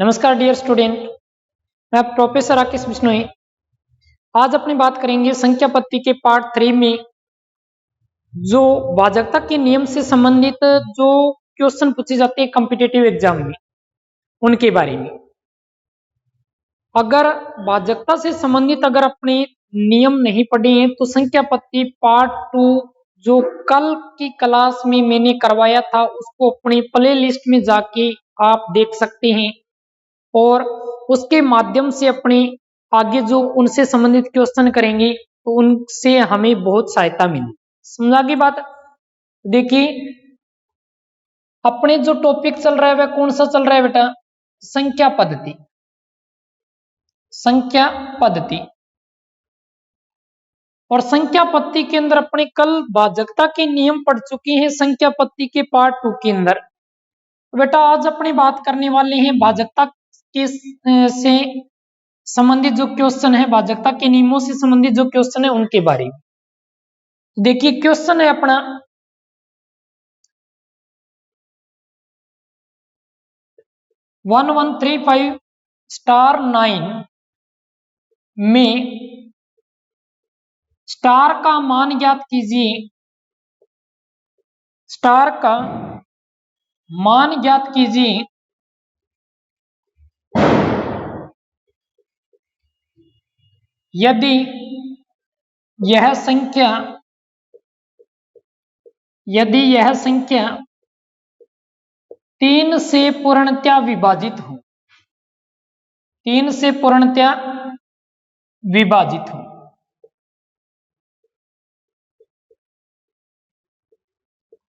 नमस्कार dear student, मैं professor Rakesh Bishnoi. आज अपनी बात करेंगे संख्या पद्धति के पार्ट 3 में जो भाजकता के नियम से संबंधित जो क्वेश्चन पूछे जाते हैं कॉम्पिटिटिव एग्जाम में, उनके बारे में। अगर भाजकता से संबंधित अगर अपने नियम नहीं पढ़े हैं तो संख्या पद्धति पार्ट 2 जो कल की क्लास में मैंने करवाया था उसको अपनी प्ले लिस्ट में जाके आप देख सकते हैं और उसके माध्यम से अपने आगे जो उनसे संबंधित क्वेश्चन करेंगे तो उनसे हमें बहुत सहायता मिली। समझा की बात? देखिए, अपने जो टॉपिक चल रहा है वह कौन सा चल रहा है बेटा? संख्या पद्धति। संख्या पद्धति और संख्या पद्धति के अंदर अपने कल भाजकता के नियम पढ़ चुके हैं संख्या पद्धति के पार्ट 2 के अंदर। बेटा आज अपनी बात करने वाले हैं भाजकता के से संबंधित जो क्वेश्चन है, भाजकता के नियमों से संबंधित जो क्वेश्चन है उनके बारे में। देखिए क्वेश्चन है अपना 1135*9 में स्टार का मान ज्ञात कीजिए। स्टार का मान ज्ञात कीजिए यदि यह संख्या 3 से पूर्णतया विभाजित हो। 3 से पूर्णतया विभाजित हो।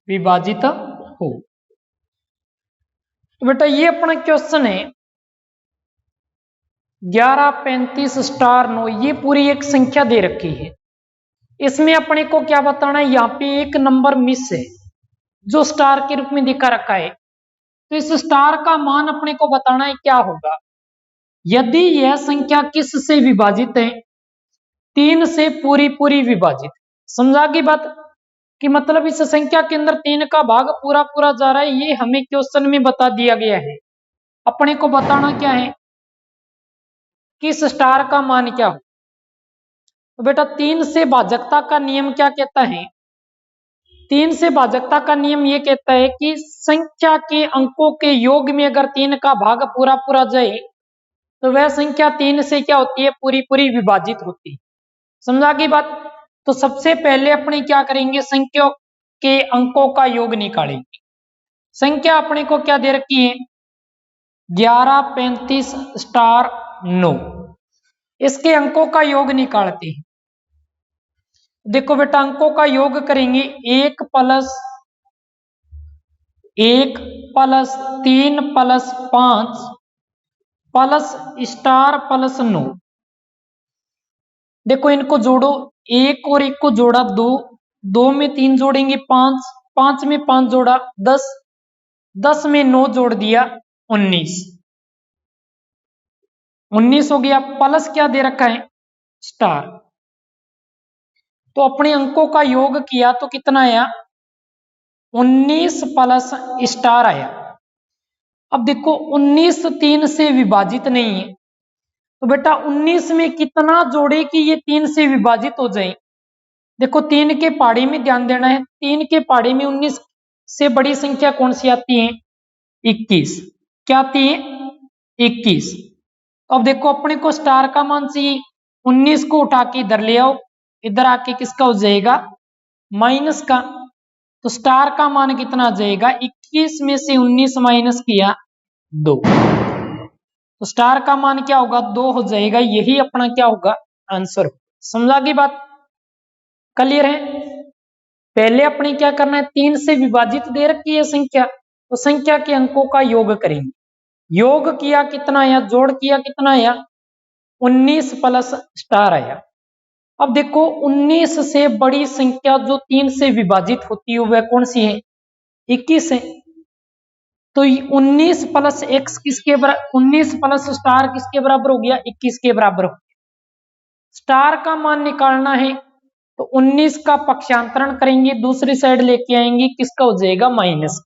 विभाजित हो। तो बेटा ये अपना क्वेश्चन है 1135*9। ये पूरी एक संख्या दे रखी है। इसमें अपने को क्या बताना है? यहाँ पे एक नंबर मिस है जो स्टार के रूप में दिखा रखा है। तो इस स्टार का मान अपने को बताना है क्या होगा यदि यह संख्या किस से विभाजित है? 3 से पूरी विभाजित। समझा की बात? कि मतलब इस संख्या के अंदर 3 का भाग पूरा जा रहा है। ये हमें क्वेश्चन में बता दिया गया है। अपने को बताना क्या है कि इस स्टार का मान क्या हो। तो बेटा 3 से भाजकता का नियम क्या कहता है? 3 से भाजकता का नियम ये कहता है कि संख्या के अंकों के योग में अगर 3 का भाग पूरा जाए तो वह संख्या 3 से क्या होती है? पूरी विभाजित होती है। समझा की बात? तो सबसे पहले अपने क्या करेंगे? संख्या के अंकों का योग निकालेंगे। संख्या अपने को क्या दे रखी है? 1135*9। इसके अंकों का योग निकालते हैं। देखो बेटा अंकों का योग करेंगे 1 + 3 + 5 + *9। देखो इनको जोड़ो, 1 और 1 को जोड़ा 2, 2 में 3 जोड़ेंगे 5, 5 में 5 जोड़ा 10, 10 में 9 जोड़ दिया 19, 19 हो गया। प्लस क्या दे रखा है? स्टार। तो अपने अंकों का योग किया तो कितना आया? 19 प्लस स्टार आया। अब देखो 19 3 से विभाजित नहीं है तो बेटा 19 में कितना जोड़े कि ये 3 से विभाजित हो जाए? देखो 3 के पहाड़े में ध्यान देना है। 3 के पहाड़े में 19 से बड़ी संख्या कौन सी आती है? 21। क्या आती है? 21। अब देखो अपने को स्टार का मान चाहिए। 19 को उठा के इधर ले आओ, इधर आके किसका हो जाएगा? माइनस का। तो स्टार का मान कितना आ जाएगा? 21 में से 19 माइनस किया 2, तो स्टार का मान क्या होगा? 2 हो जाएगा। यही अपना क्या होगा? आंसर। समझा की बात? क्लियर है? पहले अपने क्या करना है? 3 से विभाजित दे रखी है संख्या, तो संख्या के अंकों का योग करेंगे। योग किया कितना आया? जोड़ किया कितना आया? 19 प्लस स्टार आया। अब देखो 19 से बड़ी संख्या जो 3 से विभाजित होती है वह कौन सी है? 21 है। तो 19 प्लस x किसके बराबर? 19 प्लस स्टार किसके बराबर हो गया? 21 के बराबर हो गया। स्टार का मान निकालना है तो 19 का पक्षांतरण करेंगे, दूसरी साइड लेके आएंगे, किसका हो जाएगा? माइनस।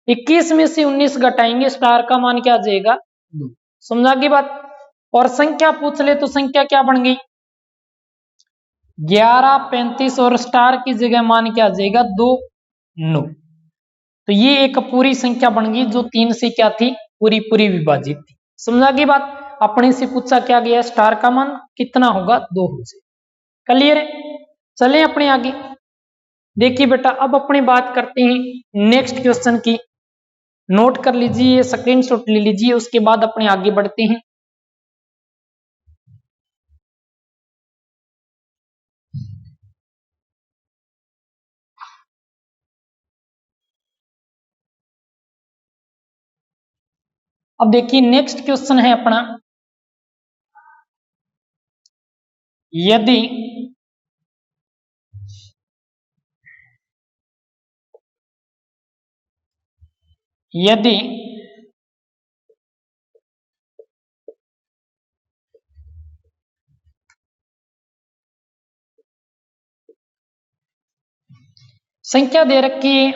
21 में से 19 घटाएंगे, स्टार का मान क्या आ जाएगा? 2। समझा की बात। और संख्या पूछ ले तो संख्या क्या बन गई 11, 35 और स्टार की जगह मान क्या आ जाएगा 2, 9। तो ये एक पूरी संख्या बन गई जो 3 से क्या थी पूरी पूरी विभाजित थी। समझा की बात। अपने से पूछा क्या गया स्टार का मान कितना होगा 2 हो जाए। क्लियर है। चले अपने आगे। देखिए बेटा अब अपनी बात करते हैं नेक्स्ट क्वेश्चन की। नोट कर लीजिए स्क्रीनशॉट ले लीजिए उसके बाद अपने आगे बढ़ते हैं। अब देखिए नेक्स्ट क्वेश्चन है अपना यदि यदि संख्या दे रखी है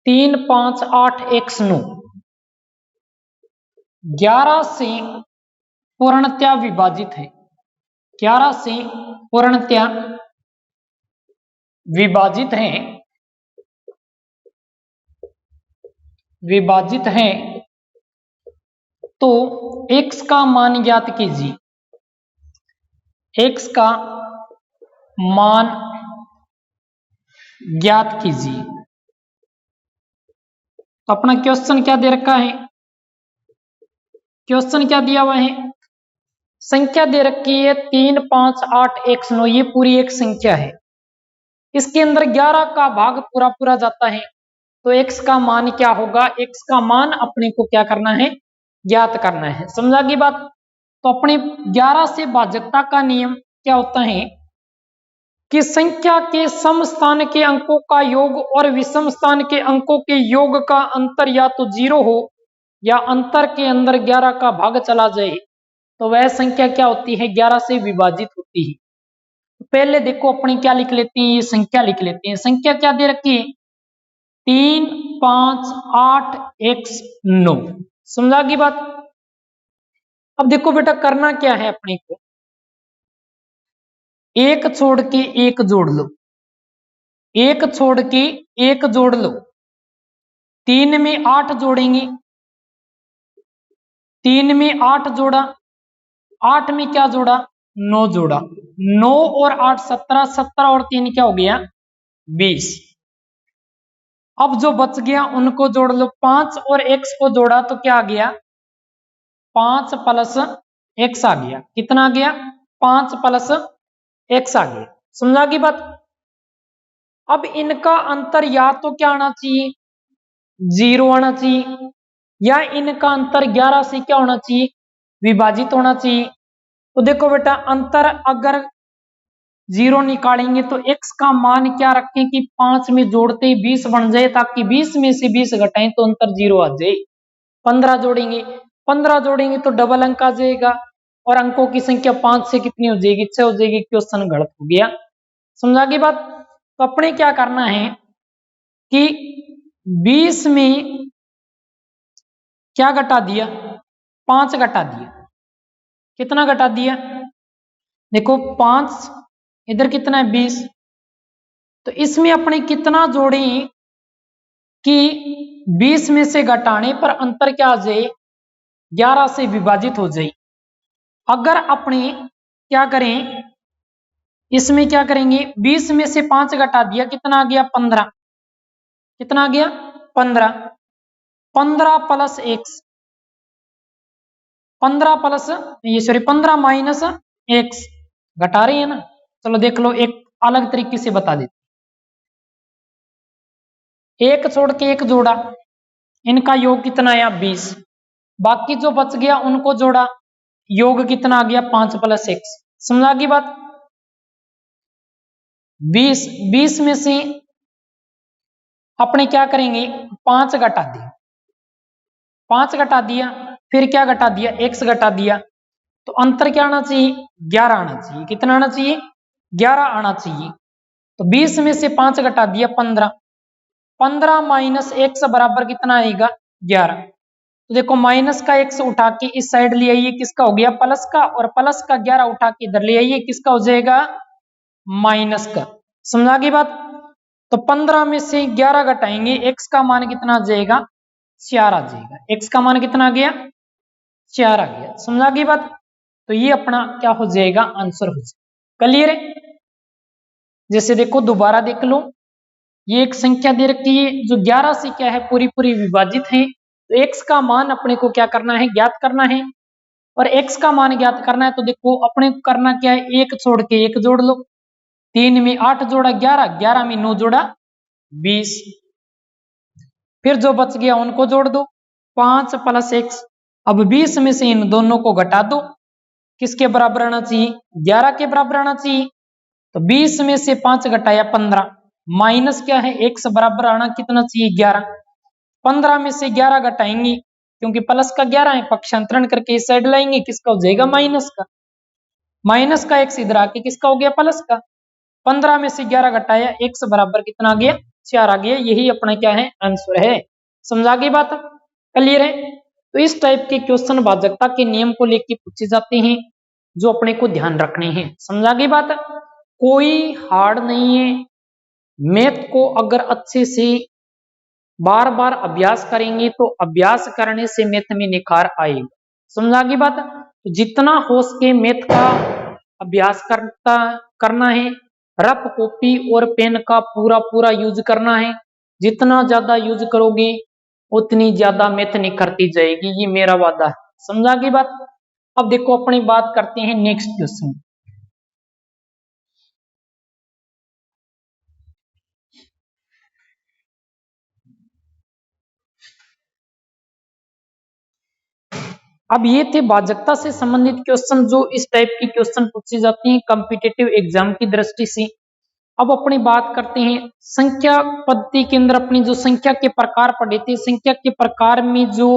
3, 5, 8, 1, 9 11 से पूर्णतया विभाजित है। 11 से पूर्णतया विभाजित है तो x का मान ज्ञात कीजिए। x का मान ज्ञात कीजिए। तो अपना क्वेश्चन क्या दे रखा है क्वेश्चन क्या दिया हुआ है संख्या दे रखी है 3, 5, 8, 1, 9 ये पूरी एक संख्या है। इसके अंदर 11 का भाग पूरा पूरा जाता है तो x का मान क्या होगा x का मान अपने को क्या करना है ज्ञात करना है। समझा की बात। तो अपने 11 से भाजकता का नियम क्या होता है कि संख्या के सम स्थान के अंकों का योग और विषम स्थान के अंकों के योग का अंतर या तो 0 हो या अंतर के अंदर 11 का भाग चला जाए तो वह संख्या क्या होती है 11 से विभाजित होती है। तो पहले देखो अपनी क्या लिख लेते हैं ये संख्या लिख लेते हैं। संख्या क्या दे रखी है 3, 5, 8, 1, 9। समझा की बात। अब देखो बेटा करना क्या है अपने को एक छोड़ के एक जोड़ लो। एक छोड़ के एक जोड़ लो। 3 में 8 जोड़ेंगे 3 में 8 जोड़ा 8 में क्या जोड़ा 9 जोड़ा 9 और 8 17 17 और 3 क्या हो गया 20। अब जो बच गया उनको जोड़ लो 5 और x को जोड़ा तो क्या आ गया 5 प्लस x आ गया। कितना आ गया 5 प्लस x आ गया। समझा की बात। अब इनका अंतर या तो क्या आना चाहिए 0 आना चाहिए या इनका अंतर 11 से क्या होना चाहिए विभाजित होना चाहिए। तो देखो बेटा अंतर अगर 0 निकालेंगे तो x का मान क्या रखें कि 5 में जोड़ते ही 20 बन जाए ताकि 20 में से 20 घटाएं तो अंतर 0 आ जाए। 15 जोड़ेंगे 15 जोड़ेंगे तो डबल अंक आ जाएगा और अंकों की संख्या 5 से कितनी हो जाएगी 6 हो जाएगी। क्वेश्चन गलत हो गया। समझा की बात। तो अपने क्या करना है कि 20 में क्या घटा दिया 5 घटा दिया। कितना घटा दिया देखो 5 इधर कितना है 20। तो इसमें अपने कितना जोड़े कि 20 में से घटाने पर अंतर क्या आ जाए 11 से विभाजित हो जाए। अगर अपने क्या करें इसमें क्या करेंगे 20 में से 5 घटा दिया कितना आ गया 15। कितना आ गया 15 15 प्लस x 15 प्लस ये सॉरी 15 माइनस x घटा रही है ना। चलो देख लो एक अलग तरीके से बता देते। एक छोड़ के एक जोड़ा इनका योग कितना आया 20। बाकी जो बच गया उनको जोड़ा योग कितना आ गया 5 प्लस x। समझा की बात। 20 में से अपने क्या करेंगे 5 घटा दिया 5 घटा दिया फिर क्या घटा दिया x घटा दिया तो अंतर क्या आना चाहिए 11 आना चाहिए। कितना आना चाहिए 11 आना चाहिए। तो 20 में से 5 घटा दिया 15 15 माइनस x बराबर कितना आएगा 11। तो देखो माइनस का x उठा के इस साइड ले आइए, किसका हो गया प्लस का, और प्लस का 11 उठा के इधर ले आइए, किसका हो जाएगा माइनस का। समझा गई बात। तो 15 में से 11 घटाएंगे, x का मान कितना आ जाएगा 4 आ जाएगा। x का मान कितना आ गया 4 आ गया। समझा गई बात। तो ये अपना क्या हो जाएगा आंसर हो जाएगा। क्लियर है। जैसे देखो दोबारा देख लो, ये एक संख्या दे रखी है जो 11 से क्या है पूरी पूरी विभाजित है। तो x का मान अपने को क्या करना है ज्ञात करना है, और x का मान ज्ञात करना है। तो देखो अपने को करना क्या है, एक छोड़ के एक जोड़ लो। 3 में 8 जोड़ा 11, 11 में 9 जोड़ा 20, फिर जो बच गया उनको जोड़ दो, 5 प्लस x। अब 20 में से इन दोनों को घटा दो, किसके बराबर आना चाहिए 11 के बराबर आना चाहिए। तो 20 में से 5 घटाया 15, माइनस क्या है x बराबर आना कितना चाहिए 11। 15 में से 11 घटाएंगे, क्योंकि प्लस का 11 है, पक्षांतरण करके इस साइड लाएंगे, किसका हो जाएगा माइनस का। माइनस का x इधर आके किसका हो गया प्लस का। 15 में से 11 घटाया, x बराबर कितना आ गया 4 आ गया। यही अपना क्या है आंसर है। समझा गई बात, क्लियर है। तो इस टाइप के क्वेश्चन भाजकता के नियम को लेकर पूछे जाते हैं, जो अपने को ध्यान रखने हैं। समझा गई बात। कोई हार्ड नहीं है। मैथ को अगर अच्छे से बार बार अभ्यास करेंगे तो अभ्यास करने से मैथ में निखार आएगा। समझा गई बात। तो जितना हो सके मैथ का अभ्यास करना है। रफ कॉपी और पेन का पूरा पूरा यूज करना है। जितना ज्यादा यूज करोगे उतनी ज्यादा मैथ निखरती जाएगी, ये मेरा वादा है। समझा गई बात। अब देखो अपनी बात करते हैं नेक्स्ट क्वेश्चन। अब ये थे भाजकता से संबंधित क्वेश्चन, जो इस टाइप के क्वेश्चन पूछे जाते हैं कॉम्पिटिटिव एग्जाम की दृष्टि से। अब अपनी बात करते हैं संख्या पद्धति के अंदर अपनी जो संख्या के प्रकार पढ़े थे, संख्या के प्रकार में जो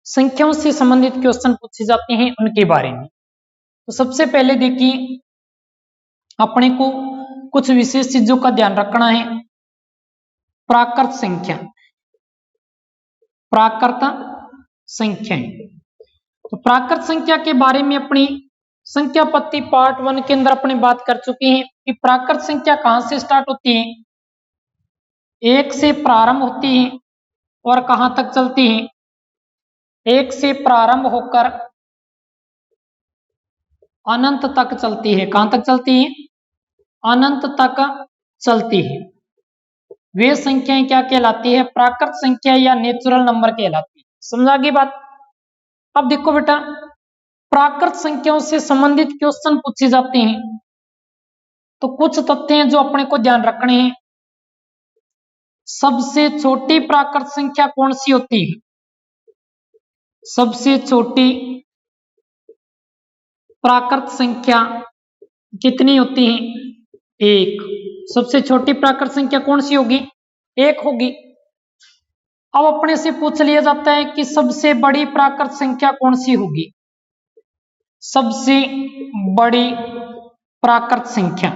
संख्याओं से संबंधित क्वेश्चन पूछे जाते हैं उनके बारे में। तो सबसे पहले देखिए अपने को कुछ विशेष चीजों का ध्यान रखना है। प्राकृत संख्या, प्राकृत संख्या। तो प्राकृत संख्या के बारे में अपनी संख्या पद्धति पार्ट 1 के अंदर अपने बात कर चुके हैं कि प्राकृत संख्या कहां से स्टार्ट होती है, 1 से प्रारंभ होती है और कहां तक चलती है, 1 से प्रारंभ होकर अनंत तक चलती है। कहां तक चलती है अनंत तक चलती है। वे संख्याएं क्या कहलाती है प्राकृत संख्या या नेचुरल नंबर कहलाती है। समझा गई बात। अब देखो बेटा प्राकृत संख्याओं से संबंधित क्वेश्चन पूछे जाते हैं तो कुछ तथ्य हैं जो अपने को ध्यान रखने हैं। सबसे छोटी प्राकृत संख्या कौन सी होती है, सबसे छोटी प्राकृत संख्या कितनी होती है 1। सबसे छोटी प्राकृत संख्या कौन सी होगी 1 होगी। अब अपने से पूछ लिया जाता है कि सबसे बड़ी प्राकृत संख्या कौन सी होगी, सबसे बड़ी प्राकृत संख्या,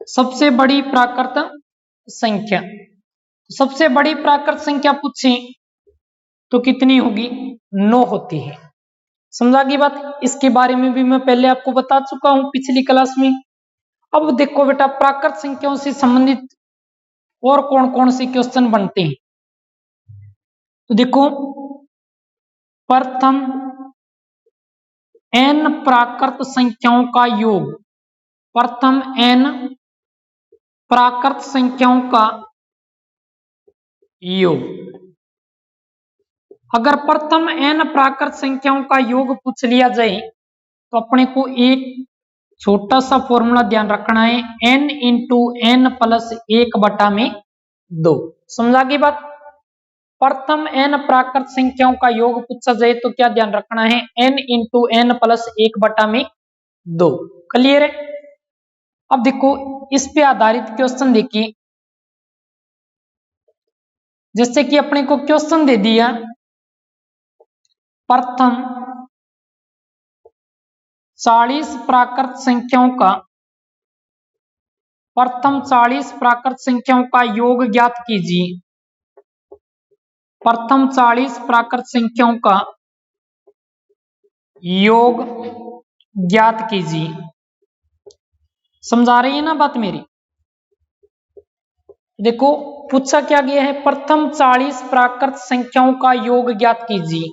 सबसे बड़ी प्राकृत संख्या। सबसे बड़ी प्राकृत संख्या पूछे तो कितनी होगी 9 होती है। समझा गई बात। इसके बारे में भी मैं पहले आपको बता चुका हूं पिछली क्लास में। अब देखो बेटा प्राकृत संख्याओं से संबंधित और कौन कौन से क्वेश्चन बनते हैं। तो देखो प्रथम n प्राकृत संख्याओं का योग, प्रथम n प्राकृत संख्याओं का योग। अगर प्रथम n प्राकृत संख्याओं का योग पूछ लिया जाए तो अपने को एक छोटा सा फॉर्मूला ध्यान रखना है, n इंटू n प्लस 1/2। समझा गई बात। प्रथम n प्राकृत संख्याओं का योग पूछा जाए तो क्या ध्यान रखना है, n into n plus 1/2। Clear है। अब देखो इस पे आधारित क्वेश्चन देखिए। जैसे कि अपने को क्वेश्चन दे दिया प्रथम 40 प्राकृत संख्याओं का, प्रथम 40 प्राकृत संख्याओं का योग ज्ञात कीजिए। प्रथम 40 प्राकृत संख्याओं का योग ज्ञात कीजिए। समझा रही है ना बात मेरी? देखो पूछा क्या गया है, प्रथम 40 प्राकृत संख्याओं का योग ज्ञात कीजिए।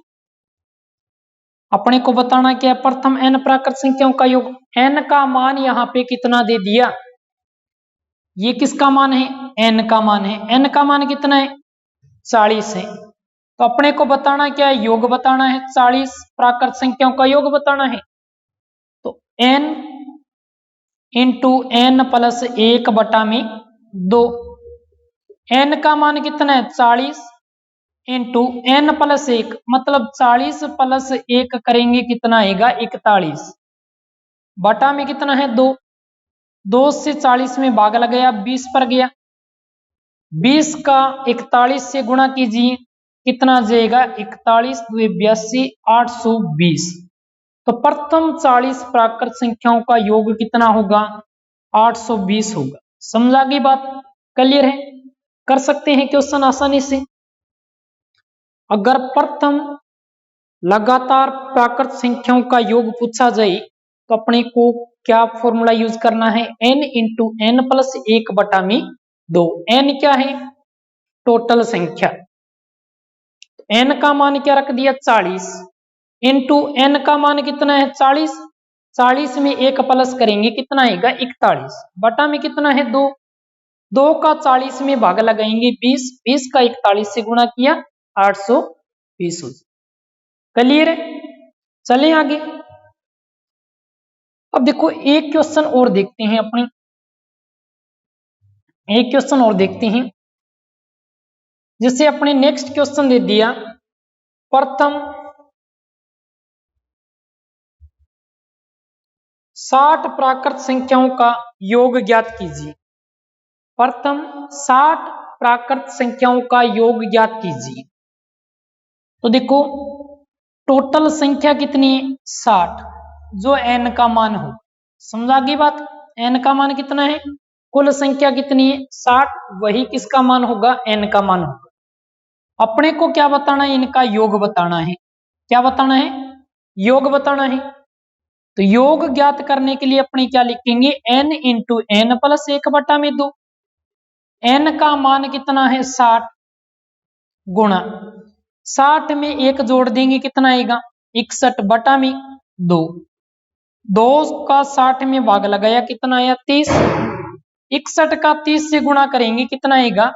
अपने को बताना क्या है, प्रथम n प्राकृत संख्याओं का योग। n का मान यहाँ पे कितना दे दिया, ये किसका मान है, n का मान है। n का मान कितना है, 40 है। तो अपने को बताना क्या है, योग बताना है, 40 प्राकृत संख्याओं का योग बताना है। तो n into n plus 1/2। n का मान कितना है, 40 इंटू n प्लस 1, मतलब 40 प्लस 1 करेंगे कितना आएगा, 41। बटा में कितना है, 2। 2 से 40 में भाग लग गया, 20 पर गया। 20 का 41 से गुणा कीजिए, कितना जाएगा, 41 2 82, 820। तो प्रथम 40 प्राकृत संख्याओं का योग कितना होगा, 820 होगा। समझा गई बात, क्लियर है? कर सकते हैं क्वेश्चन आसानी से। अगर प्रथम लगातार प्राकृत संख्याओं का योग पूछा जाए तो अपने को क्या फॉर्मूला यूज करना है, n into n plus 1/2। n क्या है, टोटल संख्या। n का मान क्या रख दिया, 40 इंटू n का मान कितना है, 40। 40 में 1 प्लस करेंगे कितना आएगा, 41। बटा में कितना है, 2। 2 का 40 में भाग लगाएंगे, 20। 20 का 41 से गुणा किया, 820 हो। क्लियर है? चलें आगे। अब देखो एक क्वेश्चन और देखते हैं अपने, एक क्वेश्चन और देखते हैं। जैसे अपने नेक्स्ट क्वेश्चन दे दिया, प्रथम 60 प्राकृत संख्याओं का योग ज्ञात कीजिए। प्रथम 60 प्राकृत संख्याओं का योग ज्ञात कीजिए। तो देखो टोटल संख्या कितनी है, 60, जो n का मान हो। समझा गई बात, n का मान कितना है, कुल संख्या कितनी है, 60, वही किसका मान होगा, n का मान होगा। अपने को क्या बताना है, इनका योग बताना है। क्या बताना है, योग बताना है। तो योग ज्ञात करने के लिए अपने क्या लिखेंगे, n into n plus 1/2। n का मान कितना है, 60, गुणा 60 में 1 जोड़ देंगे कितना आएगा, 61 बटा में 2। 2 का 60 में भाग लगाया, कितना आया, 30। 61 का 30 से गुणा करेंगे कितना आएगा,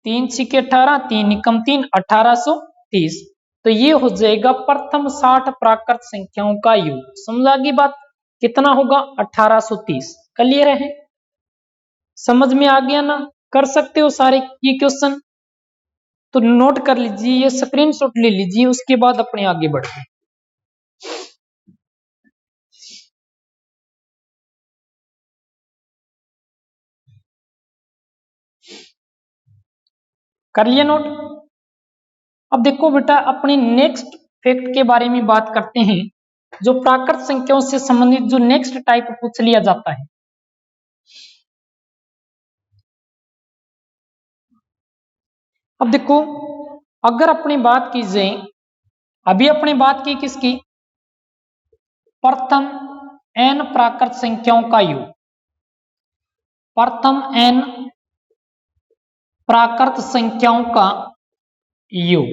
3 6 18, 3 एकम 3, 1830। तो ये हो जाएगा प्रथम 60 प्राकृत संख्याओं का योग। समझा गई बात, कितना होगा, 1830। क्लियर है? समझ में आ गया ना? कर सकते हो सारे ये क्वेश्चन, तो नोट कर लीजिए, ये स्क्रीनशॉट ले लीजिए, उसके बाद अपने आगे बढ़ते हैं। कर लिया नोट? अब देखो बेटा, अपने नेक्स्ट फैक्ट के बारे में बात करते हैं, जो प्राकृत संख्याओं से संबंधित जो नेक्स्ट टाइप पूछ लिया जाता है। अब देखो, अगर अपनी बात की जाए, अभी अपनी बात की किसकी, प्रथम n प्राकृत संख्याओं का योग। प्रथम n प्राकृत संख्याओं का योग,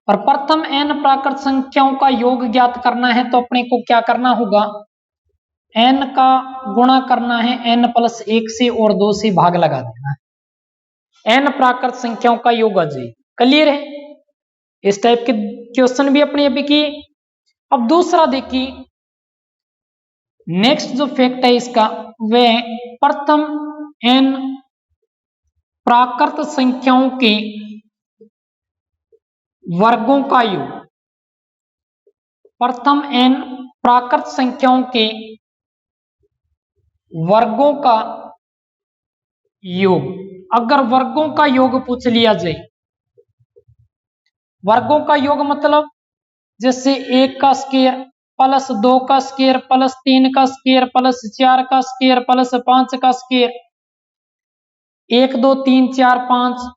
और प्रथम n प्राकृत संख्याओं का योग ज्ञात करना है तो अपने को क्या करना होगा, n का गुणा करना है n प्लस 1 से और 2 से भाग लगा देना है, n प्राकृत संख्याओं का योग आ जाए। क्लियर है? इस टाइप के क्वेश्चन भी अपने अभी किए। अब दूसरा देखिए, नेक्स्ट जो फैक्ट है इसका, वह प्रथम n प्राकृत संख्याओं के वर्गों का योग। प्रथम n प्राकृत संख्याओं के वर्गों का योग। अगर वर्गों का योग पूछ लिया जाए, वर्गों का योग मतलब जैसे 1 का स्क्वायर प्लस 2 का स्क्वायर प्लस 3 का स्क्वायर प्लस 4 का स्क्वायर प्लस 5 का square, 1 2 3 4 5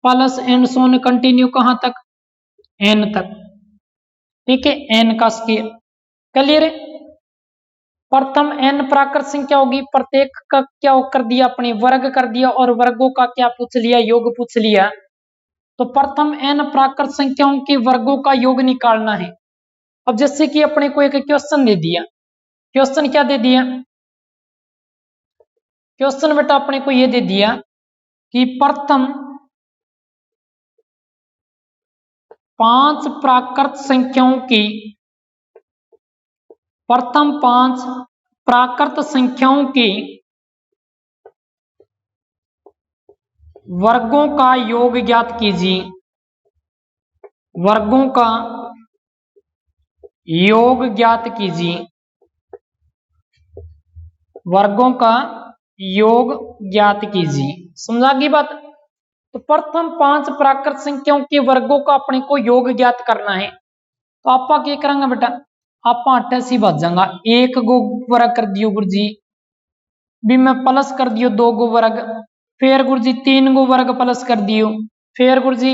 plus and so on continue कहां तक, n तक। ठीक है, n का स्केयर। क्लियर है। प्रथम n प्राकृत संख्या होगी, प्रत्येक का क्या कर दिया अपने वर्ग कर दिया, और वर्गों का क्या पूछ लिया, योग पूछ लिया। तो प्रथम n प्राकृत संख्याओं के वर्गों का योग निकालना है। अब जैसे कि अपने को एक क्वेश्चन दे दिया, क्वेश्चन क्या दे दिया, क्वेश्चन बेटा अपने को ये दे दिया कि प्रथम 5 प्राकृत संख्याओं की, प्रथम 5 प्राकृत संख्याओं के वर्गों का योग ज्ञात कीजिए, वर्गों का योग ज्ञात कीजिए, वर्गों का योग ज्ञात कीजिए। समझा गई बात। तो प्रथम 5 प्राकृत संख्याओं के वर्गों का अपने को योग ज्ञात करना है। तो आपा क्या करेंगे बेटा, आपा 88 भाजांगा, 1 गो वर्ग कर दियो गुरुजी, भी मैं प्लस कर दियो 2 गो वर्ग, फिर गुरुजी 3 गो वर्ग प्लस कर दियो, फिर गुरुजी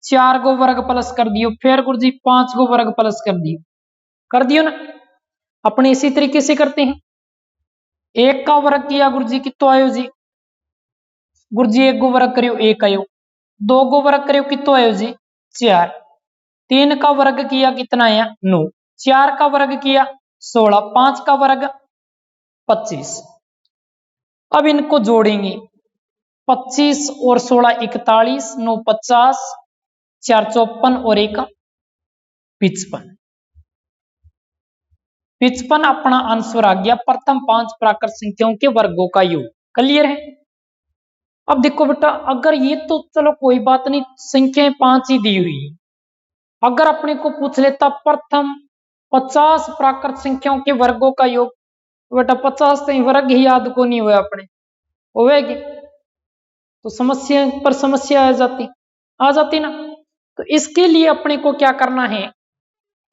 4 गो वर्ग प्लस कर दियो, फिर गुरुजी 5 गो वर्ग प्लस कर दियो ना। अपने इसी तरीके से करते हैं। 1 का वर्ग किया गुरुजी कितो आयो जी, गुरुजी 1 गो वर्ग करियो 1 आयो, 2 गो वर्ग करियो कितो आयो जी 4, 3 का वर्ग किया कितना आया 9, 4 का वर्ग किया 16, 5 का वर्ग 25। अब इनको जोड़ेंगे, 25 और 16 41, 9 50, 4 54 और 1 55। 55 अपना आंसर आ गया, प्रथम 5 प्राकृत संख्याओं के वर्गों का योग। क्लियर है। अब देखो बेटा, अगर ये तो चलो कोई बात नहीं, संख्याएं 5 ही दी हुई, अगर अपने को पूछ लेता प्रथम 50 प्राकृत संख्याओं के वर्गों का योग, तो बेटा 50 तो वर्ग ही याद को नहीं हुआ अपने होगी, तो समस्या पर समस्या आ जाती ना। तो इसके लिए अपने को क्या करना है,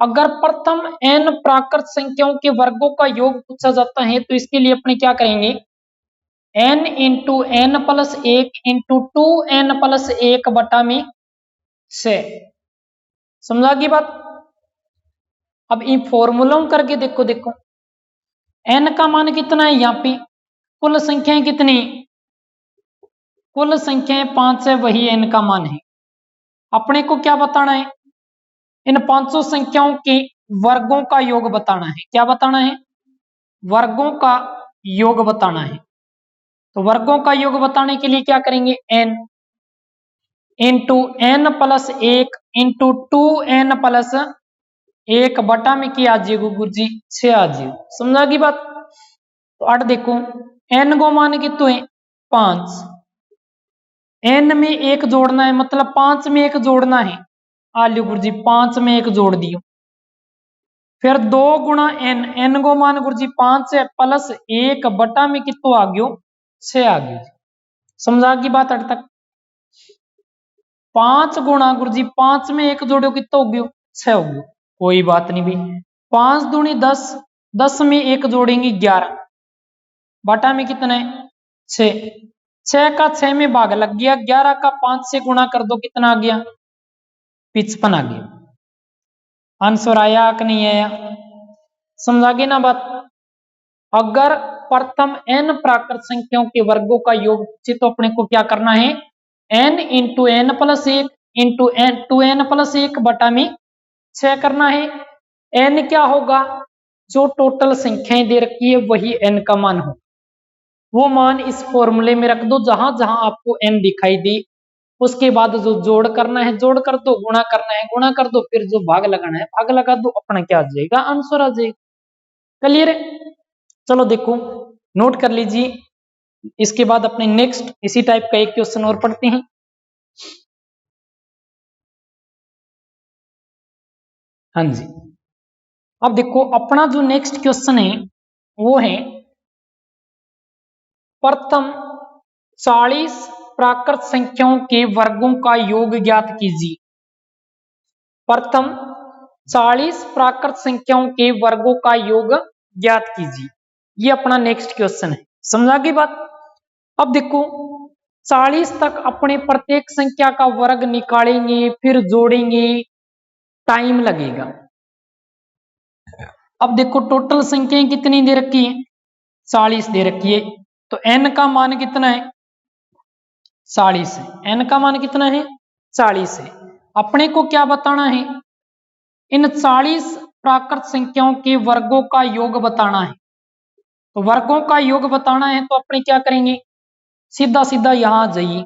अगर प्रथम n प्राकृत संख्याओं के वर्गों का योग पूछा जाता है, तो इसके लिए अपने क्या करेंगे, n into n plus 1 into 2n plus 1 बटा में 6। समझा की बात। अब इन फॉर्मूलों करके देखो n का मान कितना है, यहाँ पे कुल संख्याएं कितनी, कुल संख्याएं 5 है, वही n का मान है। अपने को क्या बताना है, इन 500 संख्याओं के वर्गों का योग बताना है। क्या बताना है, वर्गों का योग बताना है। तो वर्गों का योग बताने के लिए क्या करेंगे, n into n plus 1 into 2n plus 1 बटा में क्या आ जाएगा गुरुजी 6 आ जाएगा। समझा की बात। तो 8 देखो, n को मान कितो है 5, n में 1 जोड़ना है, मतलब 5 में 1 जोड़ना है, आ लियो गुरुजी 5 में 1 जोड़ दियो, फिर 2 गुणा n, n को मान गुरुजी 5 है, प्लस 1 बटा में कितो आ गयो 6 आ गयो। समझा की बात। 8 तक 5 गुणा गुरुजी 5 में 1 जोड़ो कितो हो गयो 6 हो गयो। कोई बात नहीं भाई, 5 दूनी 10, 10 में 1 जोड़ेंगे 11 बटा में कितना है 6, 6 का 6 में भाग लग गया, 11 का 5 से गुणा कर दो कितना आ गया 55 आ गया। आंसर आया कि नहीं आया, समझा गए ना बात। अगर प्रथम n प्राकृत संख्याओं के वर्गों का योग पूछे, तो अपने को क्या करना है, n into n plus 1 into n 2n plus 1 बटा में 6 करना है। n क्या होगा, जो टोटल संख्याएं दे रखी है वही n का मान हो, वो मान इस फॉर्मूले में रख दो, जहां जहां आपको n दिखाई दे, उसके बाद जो जोड़ करना है जोड़ कर दो, गुणा करना है गुणा कर दो, फिर जो भाग लगाना है भाग लगा दो, अपना क्या आ जाएगा आंसर आ जाएगा। क्लियर है। चलो देखो नोट कर लीजिए, इसके बाद अपने नेक्स्ट इसी टाइप का एक क्वेश्चन और पढ़ते हैं। हाँ जी, अब देखो अपना जो नेक्स्ट क्वेश्चन है वो है प्रथम 40 प्राकृत संख्याओं के वर्गों का योग ज्ञात कीजिए। प्रथम 40 प्राकृत संख्याओं के वर्गों का योग ज्ञात कीजिए, ये अपना नेक्स्ट क्वेश्चन है। समझा की बात। अब देखो 40 तक अपने प्रत्येक संख्या का वर्ग निकालेंगे, फिर जोड़ेंगे, टाइम लगेगा। अब देखो टोटल संख्याएं कितनी दे रखी है, 40 दे रखी है, तो n का मान कितना है, 40 है। n का मान कितना है, 40 है। अपने को क्या बताना है, इन 40 प्राकृत संख्याओं के वर्गों का योग बताना है। तो वर्गों का योग बताना है तो अपने क्या करेंगे, सीधा सीधा यहां जाइए,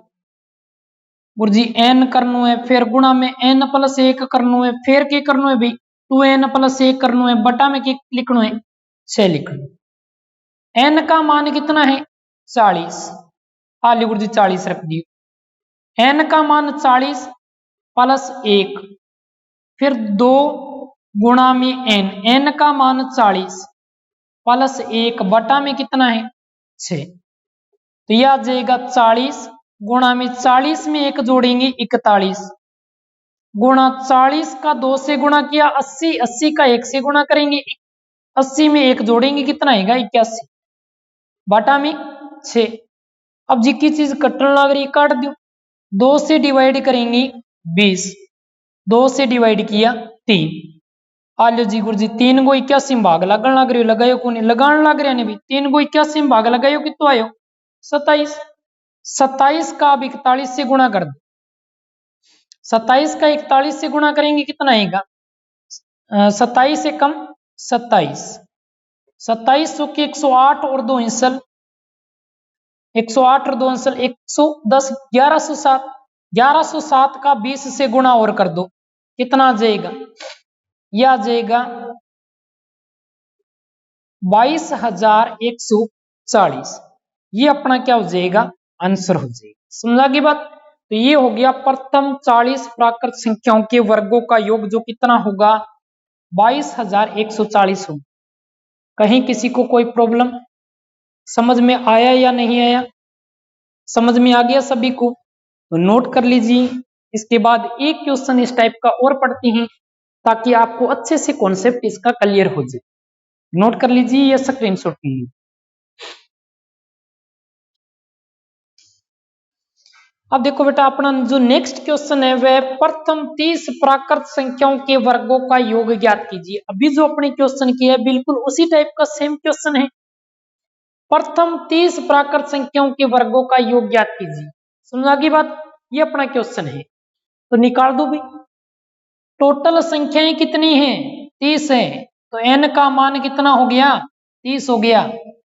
गुरुजी n करनो है, फिर गुणा में n+1 करनो है, फिर क्या करनो है भाई, 2n+1 करनो है, बटा में क्या लिखनो है, 6 लिखनो। n का मान कितना है, 40, हाँ गुरुजी 40 रख दिए। n का मान 40 प्लस 1, फिर 2 गुणा में n का मान 40 प्लस 1 बटा में कितना है, 6। तो यह आ जाएगा 40 गुणा में 40 में 1 जोड़ेंगे 41, गुणा 40 का 2 से गुणा किया 80, 80 का 1 से गुणा करेंगे, 80 में 1 जोड़ेंगे कितना आएगा, 81 बटा में 6। अब जी की चीज कटने लग रही, काट दो, 2 से डिवाइड करेंगे 20, 2 से डिवाइड किया 3, आलो जी गुरु जी 3 को 81 में भाग लगन लग रही हो, लगायो को नहीं, लगान लग रहा नहीं भाई, 3 को 81 में भाग लगायो कितो आयो, 27, 27 का अब 41 से गुणा कर दो, 27 का 41 से गुणा करेंगे कितना आएगा, 27 से कम 27, 27 सौ के 108 और 2 इंसल, 108 और 2 अंसल 110, 1107, 1107 का 20 से गुणा और कर दो, कितना आ जाएगा, यह आ जाएगा 22,140। ये अपना क्या हो जाएगा, आंसर हो जाएगा। समझा की बात। तो ये हो गया प्रथम 40 प्राकृत संख्याओं के वर्गों का योग, जो कितना होगा, 22,140 होगा। कहीं किसी को कोई प्रॉब्लम, समझ में आया या नहीं आया, समझ में आ गया सभी को, तो नोट कर लीजिए। इसके बाद एक क्वेश्चन इस टाइप का और पढ़ते हैं, ताकि आपको अच्छे से कॉन्सेप्ट इसका क्लियर हो जाए। नोट कर लीजिए या स्क्रीनशॉट लीजिए। अब देखो बेटा, अपना जो नेक्स्ट क्वेश्चन है वह प्रथम 30 प्राकृत संख्याओं के वर्गों का योग ज्ञात कीजिए। अभी जो अपने क्वेश्चन किया है बिल्कुल उसी टाइप का सेम क्वेश्चन है। प्रथम 30 प्राकृत संख्याओं के वर्गों का योग ज्ञात कीजिए। समझा की बात, ये अपना क्वेश्चन है, तो निकाल दो भाई। टोटल संख्याएं कितनी हैं, 30 है, तो n का मान कितना हो गया, 30 हो गया।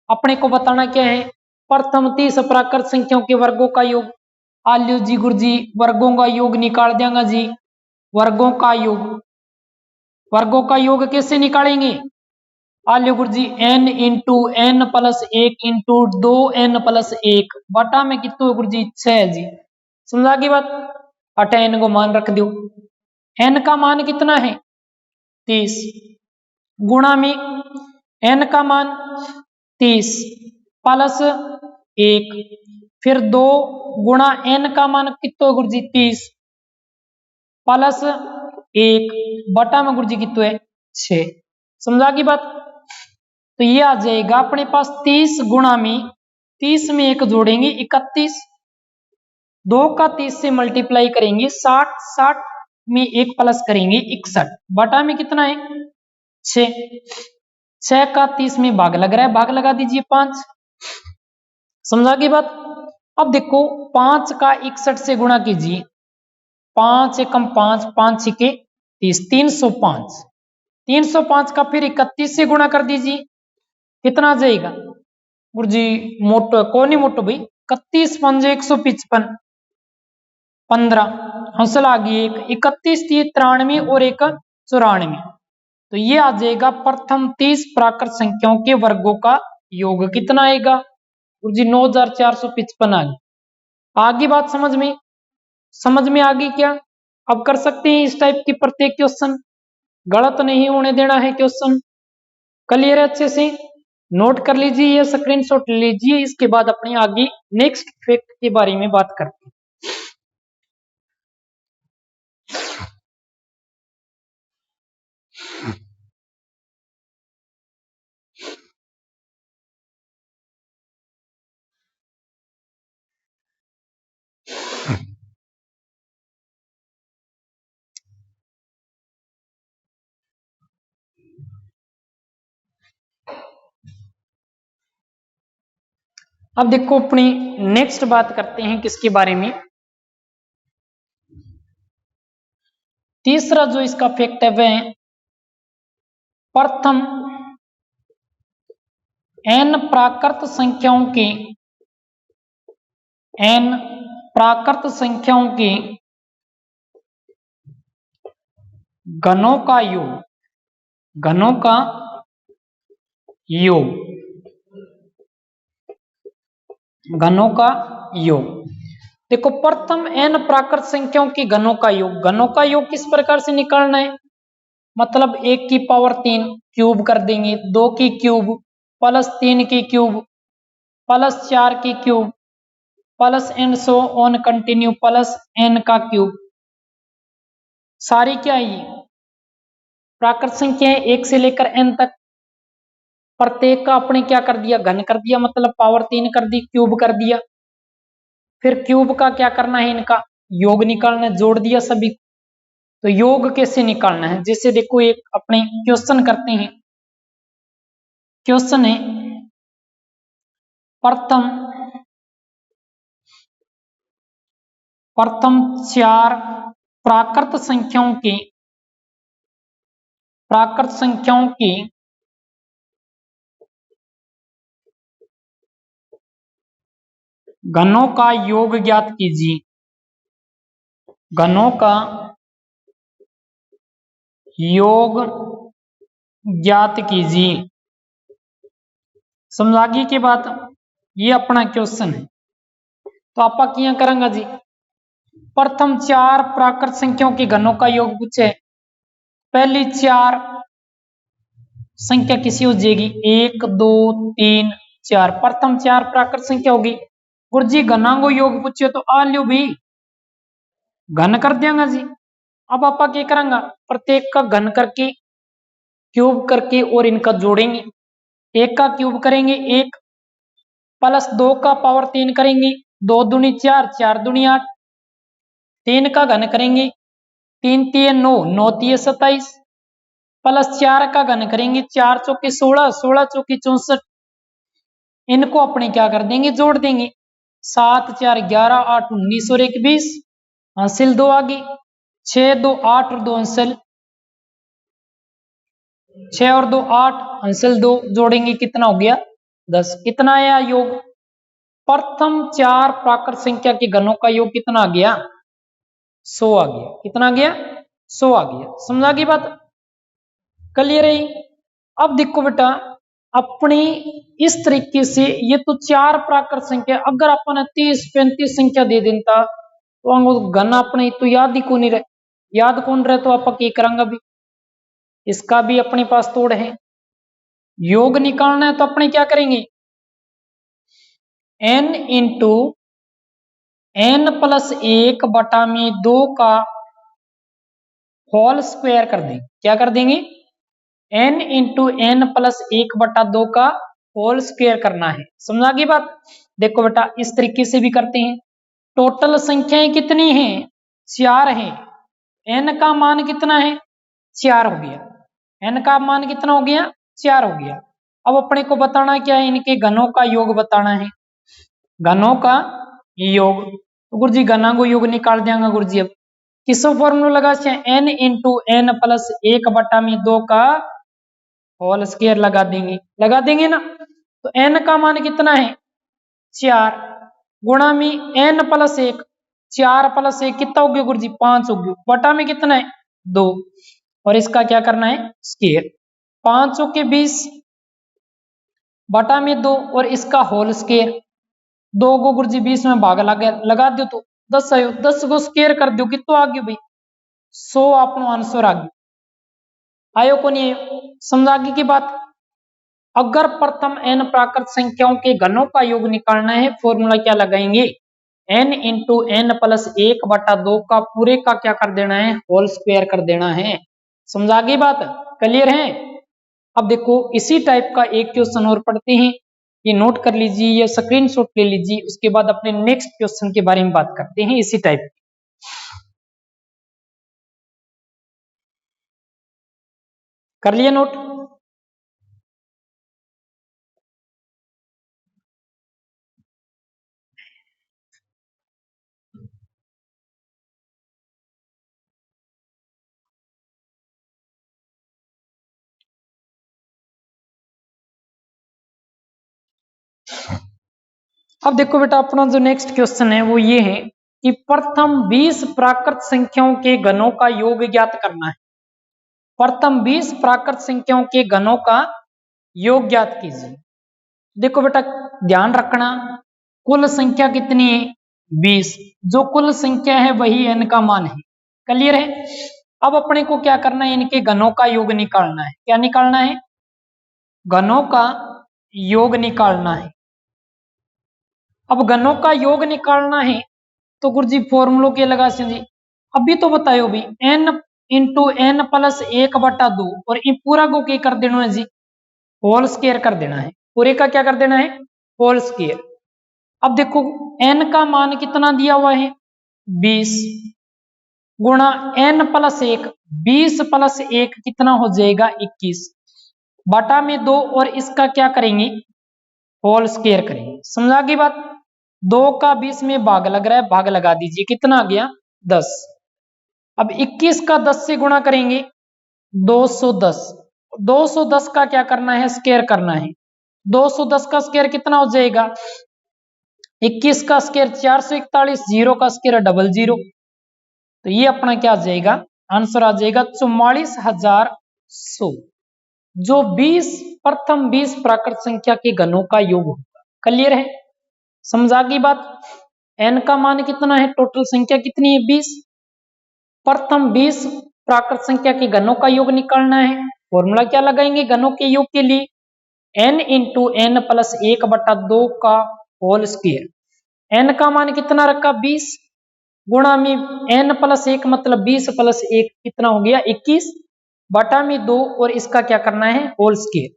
अपने को बताना क्या है, प्रथम 30 प्राकृत संख्याओं के वर्गों का योग। आल्यो जी गुरु जी वर्गों का योग निकाल देंगे जी, वर्गों का योग, वर्गों का योग कैसे निकालेंगे, आल्यो गुरु जी n into n plus 1 into 2n+1 बटा में कितने गुरु जी 6 जी। समझा की बात, अटा n को मान रख दो, n का मान कितना है 30, गुणा में n का मान 30 प्लस 1, फिर 2 गुणा n का मान कितो गुरु जी 30 प्लस 1 बटा में गुरु जी कितो है 6। समझा की बात। तो ये आ जाएगा अपने पास 30 गुणा में 30 में 1 जोड़ेंगे 31, 2 का 30 से मल्टीप्लाई करेंगे 60, 60 में 1 प्लस करेंगे 61 बटा में कितना है 6, 6 का 30 में भाग लग रहा है, भाग लगा दीजिए 5। समझा की बात। अब देखो 5 का 61 से गुणा कीजिए, 5 एकम 5, 5 छिके 30, 305, 305 का फिर 31 से गुणा कर दीजिए, कितना आ जाएगा गुरुजी, मोटो कौन ही मोटो भाई, 31 पंजे 155, 15 हंसल आ गई, एक 31 थी 93 और एक 94, तो ये आ जाएगा प्रथम 30 प्राकृत संख्याओं के वर्गों का योग कितना आएगा गुरुजी, 9455 आ गई। आगे बात समझ में आ गई क्या। अब कर सकते हैं इस टाइप की प्रत्येक क्वेश्चन, गलत नहीं होने देना है क्वेश्चन। क्लियर है अच्छे से, नोट कर लीजिए या स्क्रीनशॉट लीजिए। इसके बाद अपने आगे नेक्स्ट फैक्ट के बारे में बात करते हैं। अब देखो अपनी नेक्स्ट बात करते हैं किसके बारे में। तीसरा जो इसका फैक्ट है वह प्रथम n प्राकृत संख्याओं की n प्राकृत संख्याओं की घनों का योग, घनों का योग, घनों का योग। देखो प्रथम n प्राकृत संख्याओं की घनों का योग, घनों का योग किस प्रकार से निकालना है, मतलब 1 की पावर 3 क्यूब कर देंगे, 2 की क्यूब प्लस 3 की क्यूब प्लस 4 की cube plus and so on continue plus n का क्यूब। सारी क्या है ये प्राकृत संख्या है 1 से लेकर n तक। प्रत्येक का आपने क्या कर दिया घन कर दिया, मतलब पावर 3 कर दी, क्यूब कर दिया। फिर क्यूब का क्या करना है, इनका योग निकालना है, जोड़ दिया सभी। तो योग कैसे निकालना है, जैसे देखो एक अपने क्वेश्चन करते हैं। क्वेश्चन है प्रथम 4 प्राकृत संख्याओं की घनों का योग ज्ञात कीजिए, घनों का योग ज्ञात कीजिए। समझा गई की बात, ये अपना क्वेश्चन है। तो आप क्या करेंगे जी, प्रथम 4 प्राकृत संख्याओं की घनों का योग पूछे। पहली 4 संख्या किसी हो जाएगी 1 2 3 4, प्रथम 4 प्राकृत संख्या होगी। गुरुजी घना को योग पूछे तो आ लियो भी, घन कर देंगे जी। अब आप क्या करेंगे, प्रत्येक का घन करके क्यूब करके और इनका जोड़ेंगे। 1 का क्यूब करेंगे 1 प्लस 2 का पावर 3 करेंगे, 2 दूनी 4 4 दूनी 8। 3 का घन करेंगे 3 3 9 9 3 27 प्लस 4 का घन करेंगे 4 चौके 16 16 चौके 64। इनको अपने क्या कर देंगे, जोड़ देंगे। 7 4 11 8 19 और 1 20, हासिल 2 आ गई। 6 2 8 और 2 अंसल 6 और 2 8 अंसल 2, जोड़ेंगे कितना हो गया 10। कितना आया योग, प्रथम 4 प्राकृत संख्या के घनों का योग कितना आ गया 100 आ गया। कितना आ गया 100 आ गया। समझा गई बात, क्लियर है। अब देखो बेटा अपनी इस तरीके से ये तो 4 प्राकृत संख्या, अगर अपन 30 35 संख्या दे देता तो घन अपने तो याद ही कौन रहे, याद कौन रहे तो आप क्या करेंगे भी, इसका भी अपने पास तोड़ है। योग निकालना है तो अपने क्या करेंगे, n इंटू n प्लस 1 बटा में 2 का होल स्क्वायर कर देंगे। क्या कर देंगे, n इंटू n प्लस 1 बटा 2 का होल स्क्वायर करना है। समझा गई बात। देखो बेटा इस तरीके से भी करते हैं। टोटल संख्याएं कितनी हैं 4 है, n का मान कितना है 4 हो गया, n का मान कितना हो गया 4 हो गया। अब अपने को बताना क्या है, इनके घनों का योग बताना है, घनों का योग। तो गुरुजी घना को योग निकाल देंगे गुरुजी। अब किसो फॉर्मूला लगा से n इंटू n प्लस 1 बटा में 2 का होल स्क्वायर लगा देंगे ना। तो n का मान कितना है 4 गुणा में n प्लस 1, 4 प्लस 1 कितना हो गया गुरुजी 5 हो गया, बटा में कितना है 2, और इसका क्या करना है स्क्वायर। 5 के 20 बटा में 2 और इसका होल स्क्वायर। 2 को गुरुजी 20 में भाग लगा दो तो 10 आयो, 10 को स्क्वायर कर दो कितना आ गया भाई 100 अपनो आंसर आ गया। आयो को नहीं आयो, समझा गई की बात। अगर प्रथम n प्राकृत संख्याओं के घनों का योग निकालना है फॉर्मूला क्या लगाएंगे, n इंटू n प्लस 1 बटा 2 का पूरे का क्या कर देना है होल स्क्वायर कर देना है। समझा गई बात, क्लियर है। अब देखो इसी टाइप का एक क्वेश्चन और पढ़ते हैं, ये नोट कर लीजिए या स्क्रीनशॉट ले लीजिए, उसके बाद अपने नेक्स्ट क्वेश्चन के बारे में बात करते हैं इसी टाइप। कर लिया नोट। अब देखो बेटा अपना जो नेक्स्ट क्वेश्चन है वो ये है कि प्रथम 20 प्राकृत संख्याओं के घनों का योग ज्ञात करना है। प्रथम 20 प्राकृत संख्याओं के घनों का योग ज्ञात कीजिए। देखो बेटा ध्यान रखना, कुल संख्या कितनी है 20, जो कुल संख्या है वही n का मान है। क्लियर है। अब अपने को क्या करना है, इनके घनों का योग निकालना है। क्या निकालना है, घनों का योग निकालना है। अब घनों का योग निकालना है तो गुरुजी फॉर्मूलो के लगा से जी, अभी तो बतायो भी n इंटू एन प्लस 1/2 और ये पूरा को क्या कर देना है जी, होल स्क्वायर कर देना है। पूरे का क्या कर देना है, होल स्क्वायर। अब देखो n का मान कितना दिया हुआ है 20 गुणा n प्लस 1, 20 प्लस 1 कितना हो जाएगा 21 बटा में 2 और इसका क्या करेंगे होल स्क्वायर करेंगे। समझा की बात। 2 का 20 में भाग लग रहा है, भाग लगा दीजिए, कितना आ गया 10। अब 21 का 10 से गुणा करेंगे 210, 210 का क्या करना है स्क्वायर करना है। 210 का स्क्वायर कितना हो जाएगा 21 का स्क्वायर 441, 0 का स्क्वायर 00, तो ये अपना क्या आ जाएगा आंसर आ जाएगा 44,100, जो 20 प्रथम 20 प्राकृत संख्या के घनों का योग होगा। क्लियर है, समझा की बात। n का मान कितना है, टोटल संख्या कितनी है 20, प्रथम 20 प्राकृत संख्या के घनों का योग निकालना है। फॉर्मूला क्या लगाएंगे घनों के योग के लिए, n इंटू एन प्लस 1/2 का होल स्क्वायर। n का मान कितना रखा 20 गुणा में n प्लस 1 मतलब 20 प्लस 1 कितना हो गया 21 बटा में 2 और इसका क्या करना है होल स्क्वायर।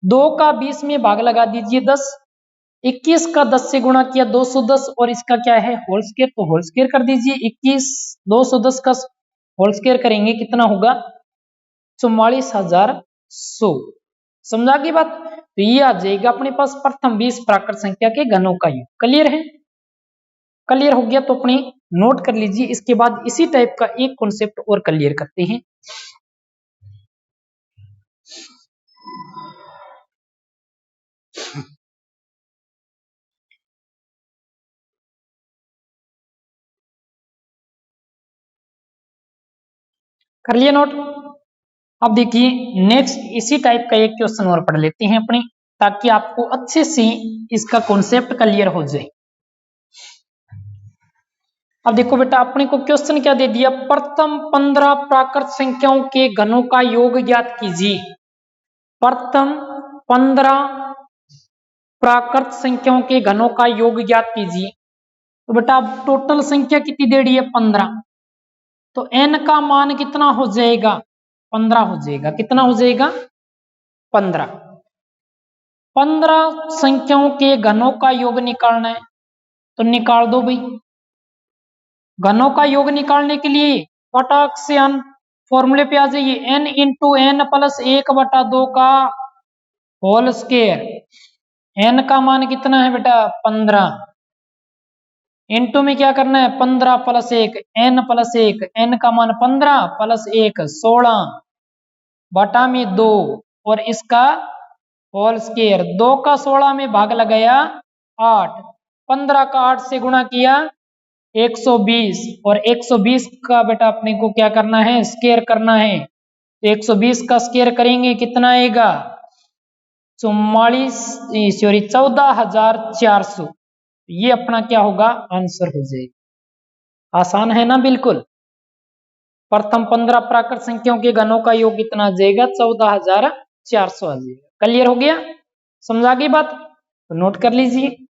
2 का 20 में भाग लगा दीजिए 10, 21 का 10 से गुणा किया 210 और इसका क्या है होल स्क्वायर, तो होल स्क्वायर कर दीजिए। 21 210 का होल स्क्वायर करेंगे कितना होगा 44,100। समझा की बात। तो ये आ जाएगा अपने पास प्रथम 20 प्राकृत संख्या के घनों का योग। क्लियर है, क्लियर हो गया तो अपने नोट कर लीजिए। इसके बाद इसी टाइप का एक कॉन्सेप्ट और क्लियर करते हैं। कर लिया नोट। अब देखिए नेक्स्ट इसी टाइप का एक क्वेश्चन और पढ़ लेते हैं अपने, ताकि आपको अच्छे से इसका कॉन्सेप्ट क्लियर हो जाए। अब देखो बेटा अपने को क्वेश्चन क्या दे दिया, प्रथम 15 प्राकृत संख्याओं के घनों का योग ज्ञात कीजिए। प्रथम 15 प्राकृत संख्याओं के घनों का योग ज्ञात कीजिए। तो बेटा अब टोटल संख्या कितनी दे रही है 15, तो n का मान कितना हो जाएगा 15 हो जाएगा। कितना हो जाएगा 15। 15 संख्याओं के घनों का योग निकालना है, तो निकाल दो भाई। घनों का योग निकालने के लिए फटाक से हम फॉर्मूले पे आ जाइए, n इंटू एन प्लस 1/2 का होल स्क्वायर। n का मान कितना है बेटा 15, इंटू में क्या करना है 15 प्लस 1 n प्लस 1, n का मान 15 प्लस 1 16 बटा में 2 और इसका होल स्क्वायर। 2 का 16 में भाग लगाया 8, 15 का 8 से गुणा किया 120 और 120 का बेटा अपने को क्या करना है स्क्वायर करना है। तो 120 का स्क्वायर करेंगे कितना आएगा 14,400। ये अपना क्या होगा आंसर हो जाएगा। आसान है ना बिल्कुल। प्रथम 15 प्राकृत संख्याओं के घनों का योग कितना आ जाएगा 14,400 आ जाएगा। क्लियर हो गया, समझा गई बात, तो नोट कर लीजिए।